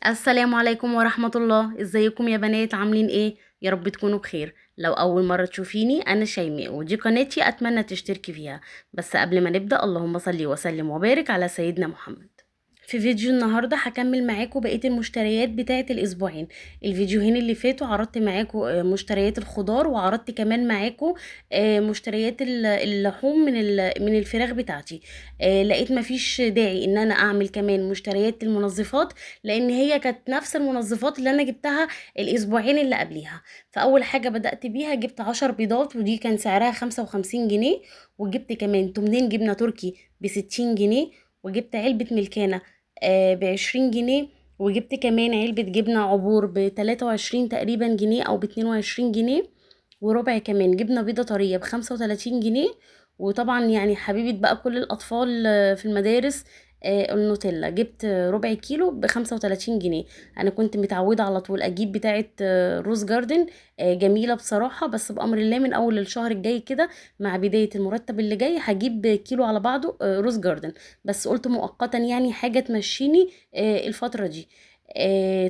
السلام عليكم ورحمة الله. ازيكم يا بنات؟ عاملين ايه؟ يا رب تكونوا بخير. لو اول مرة تشوفيني انا شيماء ودي قناتي، اتمنى تشتركي فيها. بس قبل ما نبدأ، اللهم صل وسلم وبارك على سيدنا محمد. في فيديو النهاردة هكمل معاكم بقية المشتريات بتاعة الأسبوعين. الفيديوهين اللي فاتوا عرضت معاكم مشتريات الخضار، وعرضت كمان معاكم مشتريات اللحوم من الفراخ بتاعتي. لقيت مفيش داعي ان انا اعمل كمان مشتريات المنظفات، لان هي كانت نفس المنظفات اللي انا جبتها الأسبوعين اللي قبليها. فأول حاجة بدأت بيها جبت 10 بيضات، ودي كان سعرها 55 جنيه. وجبت كمان 2 جبنة تركي ب60 جنيه. وجبت علبة ملكانة ب20 جنيه. وجبت كمان علبة جبنة عبور ب23 تقريبا جنيه أو ب22 جنيه. وربع كمان جبنة بيضة طرية ب35 جنيه. وطبعا يعني حبيبة بقى كل الأطفال في المدارس، النوتيلا جبت ربع كيلو ب35 جنيه. أنا كنت متعودة على طول أجيب بتاعة روز جاردن، جميلة بصراحة. بس بأمر الله من أول الشهر الجاي كده، مع بداية المرتب اللي جاي، هجيب كيلو على بعضه روز جاردن. بس قلت مؤقتا يعني حاجة تمشيني الفترة دي.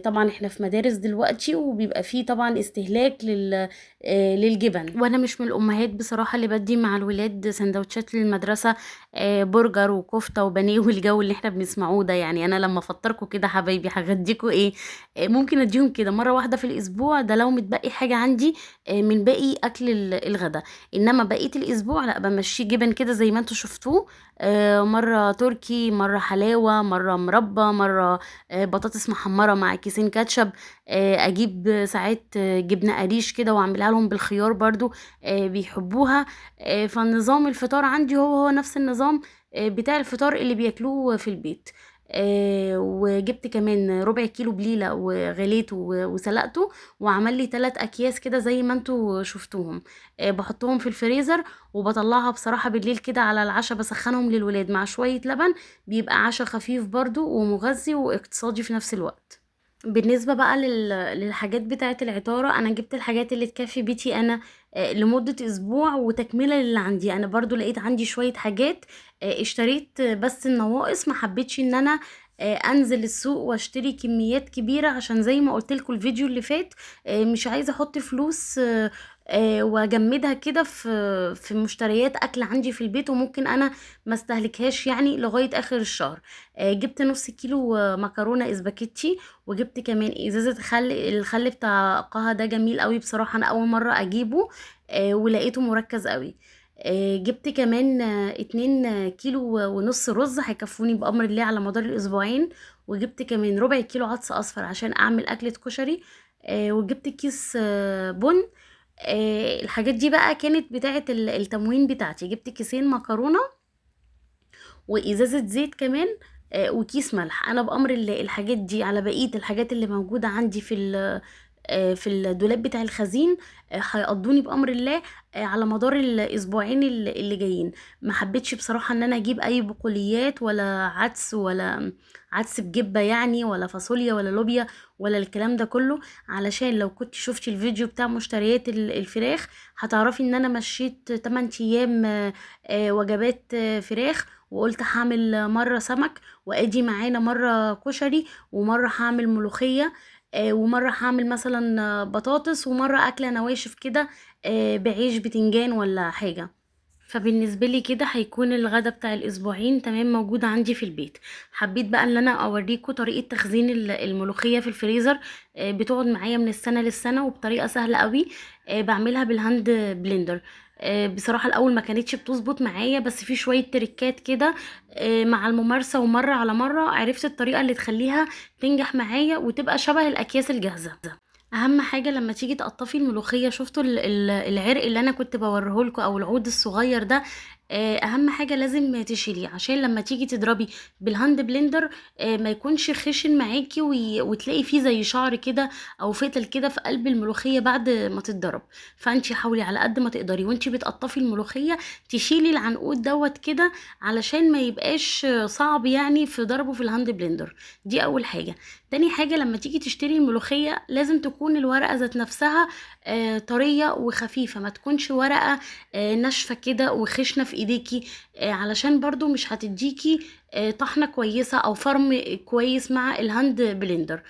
طبعا احنا في مدارس دلوقتي، وبيبقى فيه طبعا استهلاك للجبن. وانا مش من الامهات بصراحة اللي بدي مع الولاد سندوتشات للمدرسة برجر وكفتة وبانيه والجو اللي احنا بنسمعوه ده. يعني انا لما افطركوا كده حبايبي هغديكوا ايه؟ ممكن اديهم كده مرة واحدة في الاسبوع، ده لو متبقي حاجة عندي من باقي اكل الغدا. انما بقية الاسبوع لا، بمشي جبن كده زي ما انتوا شفتوه. مرة تركي، مرة حلاوة، مرة مربى، مرة بطاطس محمرة مع كيسين كاتشب. اجيب ساعات جبنة قريش كده واعملها لهم بالخيار برضو، بيحبوها. فالنظام الفطار عندي هو نفس النظام بتاع الفطار اللي بياكلوه في البيت. وجبت كمان ربع كيلو بليلة وغليته وسلقته، وعمل لي 3 اكياس كده زي ما انتوا شفتوهم. بحطهم في الفريزر، وبطلعها بصراحة بالليل كده على العشاء، بسخنهم للولاد مع شوية لبن. بيبقى عشاء خفيف برضو ومغذي واقتصادي في نفس الوقت. بالنسبة بقى للحاجات بتاعة العطارة، انا جبت الحاجات اللي تكفي بيتي انا لمدة اسبوع، وتكملة للي عندي. انا برضو لقيت عندي شوية حاجات اشتريت بس النواقص، ما حبيتش ان انا انزل السوق واشتري كميات كبيرة، عشان زي ما قلت لكم الفيديو اللي فات، مش عايزة احط فلوس واجمدها كده في مشتريات اكل عندي في البيت، وممكن انا ما استهلكهاش يعني لغاية اخر الشهر. جبت نص كيلو مكرونة اسباجيتي. وجبت كمان ازازة الخل بتاع قها، ده جميل قوي بصراحة، انا اول مرة اجيبه ولقيته مركز قوي. جبت كمان 2 كيلو ونص رز هيكفوني بأمر الله على مدار الأسبوعين. وجبت كمان ربع كيلو عدس أصفر عشان أعمل أكلة كشري. وجبت كيس بن. الحاجات دي بقى كانت بتاعة التموين بتاعتي. جبت كيسين مكرونة وازازه زيت كمان، وكيس ملح. انا بامر الله الحاجات دي على بقيه الحاجات اللي موجوده عندي في الدولاب بتاع الخزين هيقضوني بامر الله على مدار الاسبوعين اللي جايين. ما حبيتش بصراحه ان انا اجيب اي بقوليات ولا عدس، ولا عدس بجبه يعني، ولا فاصوليا ولا لوبيا ولا الكلام ده كله. علشان لو كنت شفتي الفيديو بتاع مشتريات الفراخ، هتعرفي ان انا مشيت 8 ايام وجبات فراخ. وقلت هعمل مرة سمك، وادي معانا مرة كشري، ومرة هعمل ملوخية، ومرة هعمل مثلا بطاطس، ومرة اكلة نواشف كده بعيش بتنجان ولا حاجة. فبالنسبة لي كده هيكون الغدا بتاع الاسبوعين تمام موجود عندي في البيت. حبيت بقى ان انا اوريكم طريقة تخزين الملوخية في الفريزر. بتقعد معايا من السنة للسنة وبطريقة سهلة قوي. بعملها بالهاند بلندر. بصراحة الاول ما كانتش بتظبط معايا، بس في شوية تريكات كده مع الممارسة، ومرة على مرة عرفت الطريقة اللي تخليها تنجح معايا وتبقى شبه الاكياس الجاهزة. اهم حاجه لما تيجي تقطفي الملوخيه، شفتوا العرق اللي انا كنت بوريهولكوا او العود الصغير ده؟ اهم حاجه لازم تشيليه، عشان لما تيجي تضربي بالهاند بلندر ما يكونش خشن معاكي وتلاقي فيه زي شعر كده او فتل كده في قلب الملوخيه بعد ما تتضرب. فانتي حاولي على قد ما تقدري وانتي بتقطفي الملوخيه تشيلي العنقود دوت كده، علشان ما يبقاش صعب يعني في ضربه في الهاند بلندر. دي اول حاجه. تاني حاجة لما تيجي تشتري الملوخية لازم تكون الورقة ذات نفسها طرية وخفيفة، ما تكونش ورقة ناشفة كده وخشنة في ايديكي، علشان برضو مش هتديكي طحنة كويسة او فرم كويس مع الهاند بلندر.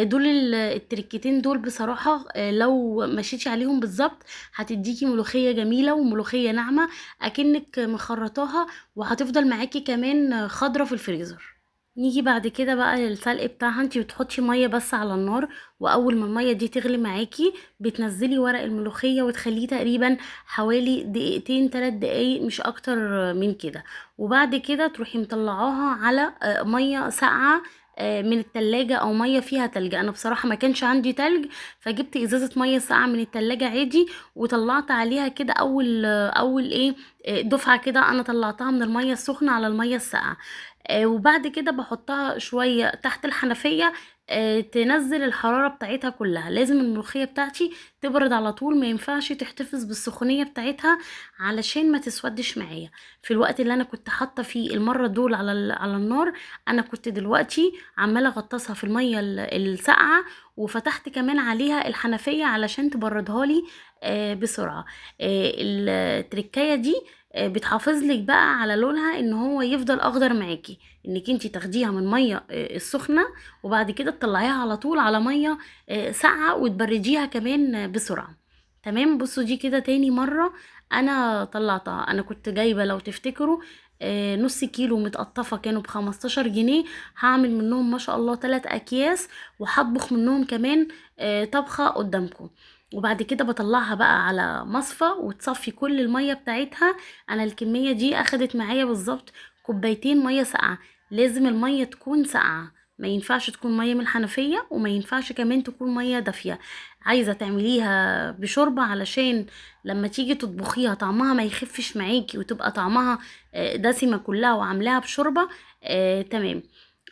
دول التركتين دول بصراحة لو مشيتي عليهم بالظبط هتديكي ملوخية جميلة وملوخية ناعمة اكنك مخرطاها، وهتفضل معاكي كمان خضرة في الفريزر. نيجي بعد كده بقى للسلق بتاعها. انتي بتحطي ميه بس على النار، واول ما الميه دي تغلي معاكي بتنزلي ورق الملوخيه وتخليه تقريبا حوالي دقيقتين 3 دقايق مش اكتر من كده. وبعد كده تروحي مطلعاها على ميه ساقعه من التلاجة او ميه فيها تلج. انا بصراحة ما كانش عندي تلج، فجبت ازازة ميه ساقعة من التلاجة عادي وطلعت عليها كده اول ايه دفعة كده. انا طلعتها من الميه السخنة على الميه الساقعة. وبعد كده بحطها شوية تحت الحنفية تنزل الحرارة بتاعتها كلها. لازم الملوخية بتاعتي تبرد على طول، ما ينفعش تحتفظ بالسخونية بتاعتها علشان ما تسودش معايا. في الوقت اللي انا كنت حاطة فيه المرة دول على النار، انا كنت دلوقتي عمالة اغطسها في المية الساقعة، وفتحت كمان عليها الحنفية علشان تبردها لي بسرعة. التركاية دي بتحافظ لك بقى على لونها ان هو يفضل اخضر معاكي، انك انتي تاخديها من ميه السخنه وبعد كده تطلعيها على طول على ميه ساقعه وتبرديها كمان بسرعه. تمام. بصوا دي كده تاني مره انا طلعتها. انا كنت جايبه لو تفتكروا نص كيلو متقطفه كانوا ب15 جنيه. هعمل منهم ما شاء الله 3 اكياس، وهطبخ منهم كمان طبخه قدامكم. وبعد كده بطلعها بقى على مصفى وتصفي كل الميه بتاعتها. انا الكميه دي اخدت معايا بالظبط كوبايتين ميه ساقعه. لازم الميه تكون ساقعه، ما ينفعش تكون ميه من الحنفيه، وما ينفعش كمان تكون ميه دافيه. عايزه تعمليها بشوربه علشان لما تيجي تطبخيها طعمها ما يخفش معاكي وتبقى طعمها دسمه كلها، وعاملاها بشوربه تمام.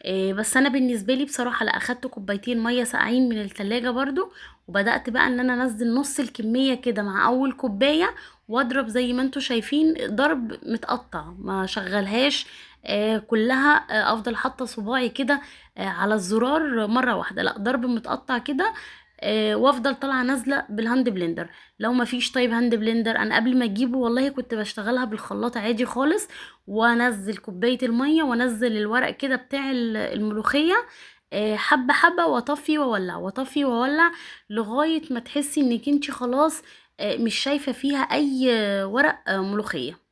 بس انا بالنسبه لي بصراحه لا، اخدت كوبايتين ميه ساقعين من التلاجة برضو، وبدات بقى ان انا انزل نص الكميه كده مع اول كوبايه، واضرب زي ما انتوا شايفين ضرب متقطع، ما شغلهاش كلها افضل حاطه صباعي كده على الزرار مره واحده، لا ضرب متقطع كده. وافضل طالعه نازله بالهاند بلندر. لو ما فيش طيب هاند بلندر، انا قبل ما اجيبه والله كنت بشتغلها بالخلاط عادي خالص، وانزل كوبايه الميه وانزل الورق كده بتاع الملوخيه حبه حبه، واطفي واولع واطفي واولع لغايه ما تحسي انك انتي خلاص مش شايفه فيها اي ورق ملوخيه.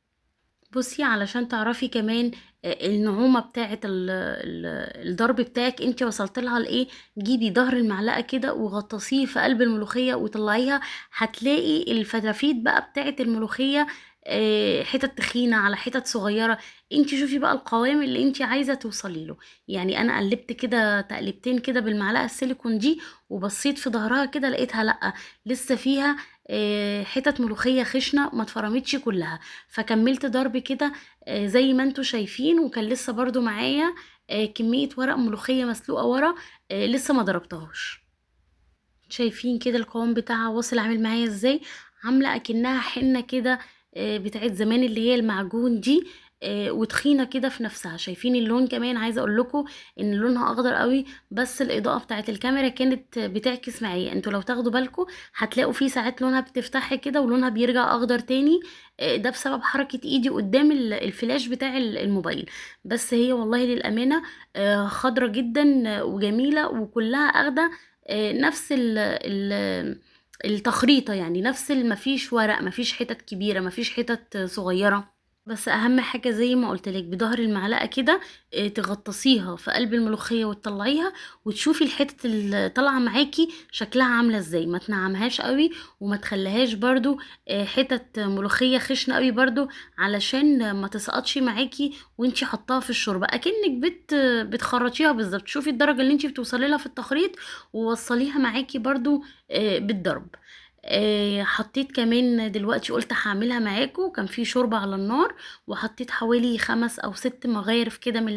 بصي علشان تعرفي كمان النعومه بتاعه الضرب بتاعك انت وصلت لها لايه، جيبي ظهر المعلقه كده وغطسيه في قلب الملوخيه وطلعيها، هتلاقي الفتافيت بقى بتاعه الملوخيه حتت تخينه على حتت صغيره. انت شوفي بقى القوام اللي انت عايزه توصلي له. يعني انا قلبت كده تقلبتين كده بالمعلقه السيليكون دي، وبصيت في ظهرها كده لقيتها لا، لسه فيها حتت ملوخيه خشنه ما اتفرمتش كلها. فكملت ضرب كده زي ما انتوا شايفين، وكان لسه برضو معايا كمية ورق ملوخية مسلوقة ورا لسه ما ضربتهاش. شايفين كده القوام بتاعها واصل عامل معايا ازاي، عاملة اكنها حنة كده بتاعت زمان اللي هي المعجون دي، وتخينة كده في نفسها. شايفين اللون كمان، عايزة اقول لكم ان لونها اخضر قوي، بس الاضاءة بتاعت الكاميرا كانت بتعكس معايا. انتوا لو تاخدوا بالكم هتلاقوا في ساعات لونها بتفتح كده ولونها بيرجع اخضر تاني. ده بسبب حركة ايدي قدام الفلاش بتاع الموبايل. بس هي والله للأمانة خضرة جدا وجميلة، وكلها اخدة نفس التخريطة، يعني نفس مفيش ورق، مفيش حتت كبيرة، مفيش حتت صغيرة. بس اهم حاجة زي ما قلت لك بظهر المعلقة كده تغطسيها في قلب الملوخية وتطلعيها، وتشوفي الحتت اللي طالعة معاكي شكلها عاملة ازاي. ما تنعمهاش قوي وما تخليهاش برضو حتت ملوخية خشنة قوي برضو، علشان ما تسقطش معاكي وانتي حطاها في الشوربة. اكنك بتخرطيها بالظبط. شوفي الدرجة اللي انتي بتوصلي لها في التخريط ووصليها معاكي برضو بالضرب. حطيت كمان دلوقتي قلت هعملها معاكم، كان في شوربة على النار، وحطيت حوالي 5 أو 6 مغارف كده من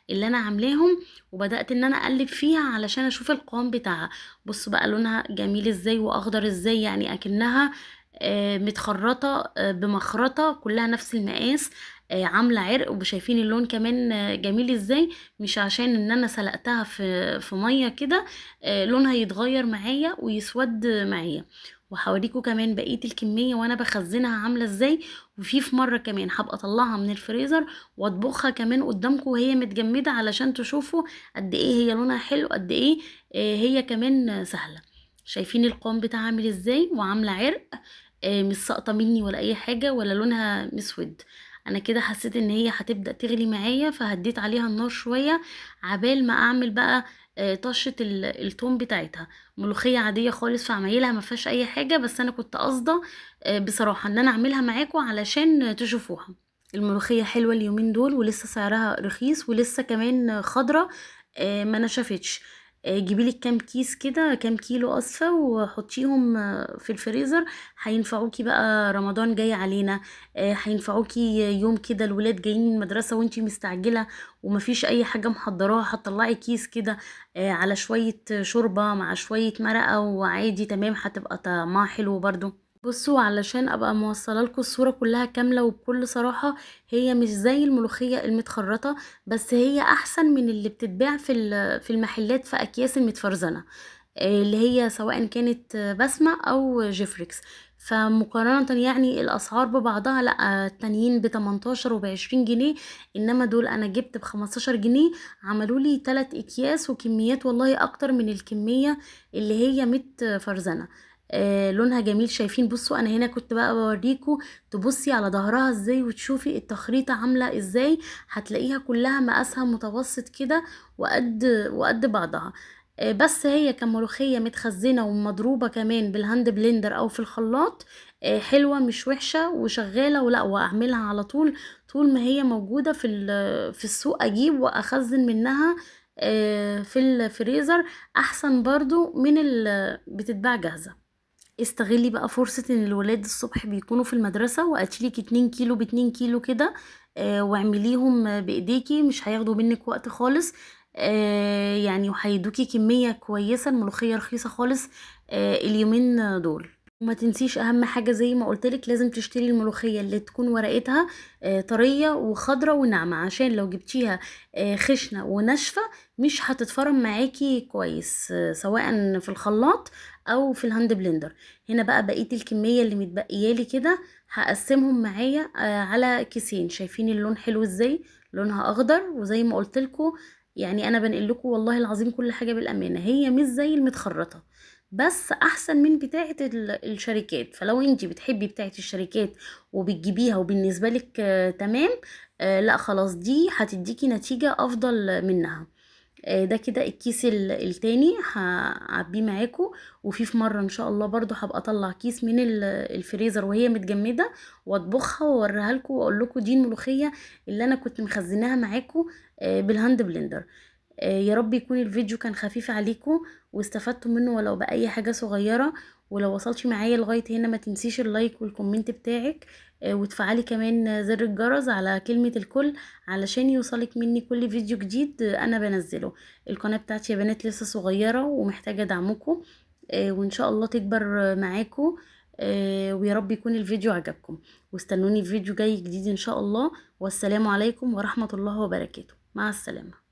اللي انا عاملاهم، وبدأت ان انا اقلب فيها علشان اشوف القوام بتاعها. بصوا بقى لونها جميل ازاي واخضر ازاي، يعني اكنها متخرطة بمخرطة كلها نفس المقاس، عاملة عرق. وشايفين اللون كمان جميل ازاي، مش عشان ان انا سلقتها في مية كده لونها يتغير معايا ويسود معايا. وهوريكم كمان بقية الكمية وانا بخزنها عاملة ازاي. وفي مرة كمان هبقى اطلعها من الفريزر واطبخها كمان قدامكم وهي متجمدة، علشان تشوفوا قد ايه هي لونها حلو، قد ايه هي كمان سهلة. شايفين القوام بتاعها عامل ازاي وعاملة عرق، مش ساقطة مني ولا اي حاجة ولا لونها مسود. انا كده حسيت ان هي هتبدأ تغلي معايا، فهديت عليها النار شوية عبال ما اعمل بقى طشة التوم بتاعتها. ملوخية عادية خالص في عمايلها ما فيهاش اي حاجة، بس انا كنت قاصدة بصراحة ان انا اعملها معاكم علشان تشوفوها. الملوخية حلوة اليومين دول ولسه سعرها رخيص ولسه كمان خضرة، ما نشفتش. جيبيلك كام كيس كده، كام كيلو اسفة، وحطيهم في الفريزر. هينفعوكي بقى رمضان جاي علينا، هينفعوكي يوم كده الولاد جايين من المدرسة وانتي مستعجلة ومفيش اي حاجة محضراها، هتطلعي كيس كده على شوية شوربة مع شوية مرقة وعادي تمام، هتبقى طعمها حلو برضو. بصوا، علشان ابقى موصله لكم الصوره كلها كامله وبكل صراحه، هي مش زي الملوخيه المتخرطه، بس هي احسن من اللي بتتباع في المحلات في اكياس المتفرزنه، اللي هي سواء كانت بسمة او جيفريكس. فمقارنة يعني الاسعار ببعضها، لا التانيين ب18 وب20 جنيه، انما دول انا جبت ب15 جنيه. عملوا لي 3 اكياس وكميات والله اكتر من الكمية اللي هي متفرزنة. لونها جميل. شايفين؟ بصوا انا هنا كنت بقى بوريكم تبصي على ظهرها ازاي وتشوفي التخريطة عاملة ازاي. هتلاقيها كلها مقاسها متوسط كده وقد بعضها. بس هي كملوخية متخزنة ومضروبة كمان بالهاند بلندر او في الخلاط، حلوة مش وحشة وشغالة. ولا واعملها على طول، طول ما هي موجودة في السوق اجيب واخزن منها في الفريزر، احسن برضو من بتتباع جاهزة. استغلي بقى فرصة ان الولاد الصبح بيكونوا في المدرسة، وقتلك 2 كيلو ب2 كيلو كده، واعمليهم بايديكي، مش هياخدوا منك وقت خالص. يعني وهيدوكي كمية كويسة. الملوخية رخيصة خالص اليومين دول. وما تنسيش اهم حاجة زي ما قلتلك، لازم تشتري الملوخية اللي تكون ورقتها طرية وخضرة وناعمة، عشان لو جبتيها خشنة وناشفة مش هتتفرم معاكي كويس، سواء في الخلاط او في الهاند بلندر. هنا بقى بقية الكمية اللي متبقيالي كده هقسمهم معايا على كيسين. شايفين اللون حلو ازاي؟ لونها اخضر، وزي ما قلتلكوا يعني انا بنقلكوا والله العظيم كل حاجة بالامانة، هي مش زي المتخرطة بس احسن من بتاعة الشركات. فلو انتي بتحبي بتاعة الشركات وبتجيبيها وبالنسبة لك تمام، لا خلاص دي هتديكي نتيجة افضل منها. ده كده الكيس التاني هعبيه معاكم. وفي مرة ان شاء الله برضو هبقى اطلع كيس من الفريزر وهي متجمدة واطبخها واوريها لكم واقول لكم دي الملوخية اللي انا كنت مخزناها معاكم بالهاند بلندر. يا رب يكون الفيديو كان خفيف عليكم واستفدتوا منه ولو بأي حاجة صغيرة. ولو وصلتي معايا لغاية هنا ما تنسيش اللايك والكومنت بتاعك، وتفعلي كمان زر الجرس على كلمة الكل علشان يوصلك مني كل فيديو جديد انا بنزله. القناة بتاعتي يا بنات لسه صغيرة ومحتاجة دعمكم، وان شاء الله تكبر معاكم. ويا رب يكون الفيديو عجبكم، واستنوني في فيديو جاي جديد ان شاء الله. والسلام عليكم ورحمة الله وبركاته. مع السلامة.